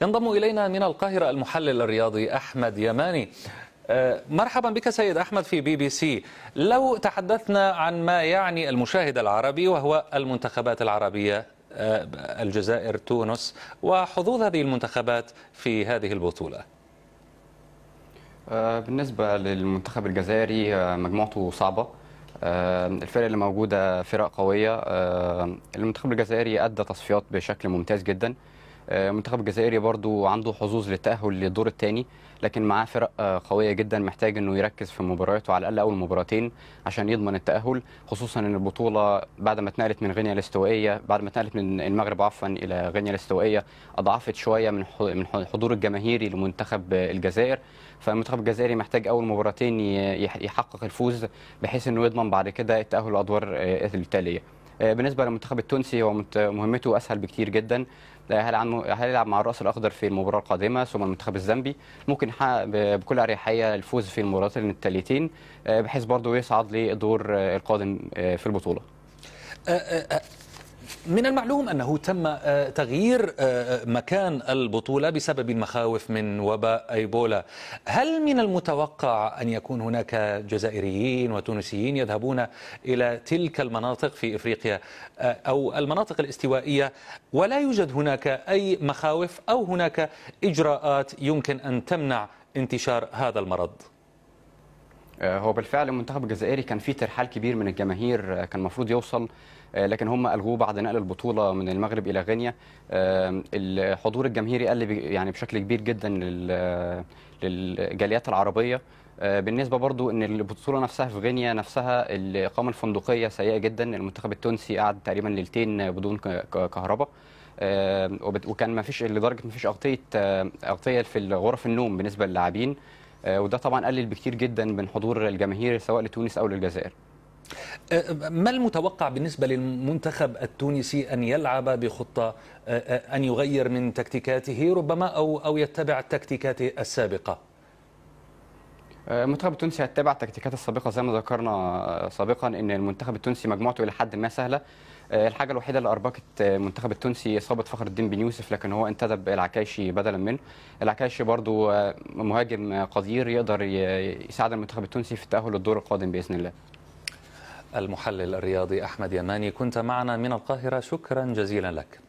ينضم إلينا من القاهرة المحلل الرياضي أحمد يماني. مرحبا بك سيد أحمد في BBC. لو تحدثنا عن ما يعني المشاهد العربي وهو المنتخبات العربية، الجزائر، تونس، وحظوظ هذه المنتخبات في هذه البطولة. بالنسبة للمنتخب الجزائري مجموعته صعبة. الفرق اللي موجودة فرق قوية. المنتخب الجزائري أدى تصفيات بشكل ممتاز جدا. المنتخب الجزائري برضو عنده حظوظ للتأهل للدور الثاني، لكن معاه فرق قوية جدا، محتاج انه يركز في مبارياته على الأقل أول مباراتين عشان يضمن التأهل، خصوصا ان البطولة بعد ما اتنقلت من غينيا الاستوائية، بعد ما اتنقلت من المغرب عفوا إلى غينيا الاستوائية، أضعفت شوية من الحضور الجماهيري لمنتخب الجزائر. فالمنتخب الجزائري محتاج أول مباراتين يحقق الفوز بحيث انه يضمن بعد كده التأهل للأدوار التالية. بالنسبة للمنتخب التونسي هو مهمته أسهل بكتير جدا. هيلعب مع الرأس الأخضر في المباراة القادمة، ثم المنتخب الزامبي ممكن يحقق بكل أريحية الفوز في المباراتين التاليتين، بحيث برضه يصعد للدور القادم في البطولة. من المعلوم أنه تم تغيير مكان البطولة بسبب المخاوف من وباء إيبولا. هل من المتوقع أن يكون هناك جزائريين وتونسيين يذهبون إلى تلك المناطق في إفريقيا أو المناطق الاستوائية ولا يوجد هناك أي مخاوف أو هناك إجراءات يمكن أن تمنع انتشار هذا المرض؟ هو بالفعل المنتخب الجزائري كان فيه ترحال كبير من الجماهير، كان المفروض يوصل، لكن هم ألغوه بعد نقل البطولة من المغرب إلى غينيا. الحضور الجماهيري قل يعني بشكل كبير جدا للجاليات العربية. بالنسبة برضو أن البطولة نفسها في غينيا نفسها الإقامة الفندقية سيئة جدا. المنتخب التونسي قعد تقريبا ليلتين بدون كهرباء، وكان ما فيش لدرجة ما فيش أغطية في غرف النوم بالنسبة للاعبين، وده طبعا قلل بكتير جدا من حضور الجماهير سواء لتونس أو للجزائر. ما المتوقع بالنسبة للمنتخب التونسي أن يلعب بخطة أن يغير من تكتيكاته ربما أو يتبع التكتيكات السابقة؟ المنتخب التونسي هيتبع التكتيكات السابقة زي ما ذكرنا سابقا، ان المنتخب التونسي مجموعته الى حد ما سهلة. الحاجة الوحيدة اللي أربكت المنتخب التونسي إصابة فخر الدين بن يوسف، لكن هو انتدب العكاشي بدلا منه. العكاشي برضو مهاجم قدير يقدر يساعد المنتخب التونسي في التأهل للدور القادم بإذن الله. المحلل الرياضي أحمد يماني كنت معنا من القاهرة، شكرا جزيلا لك.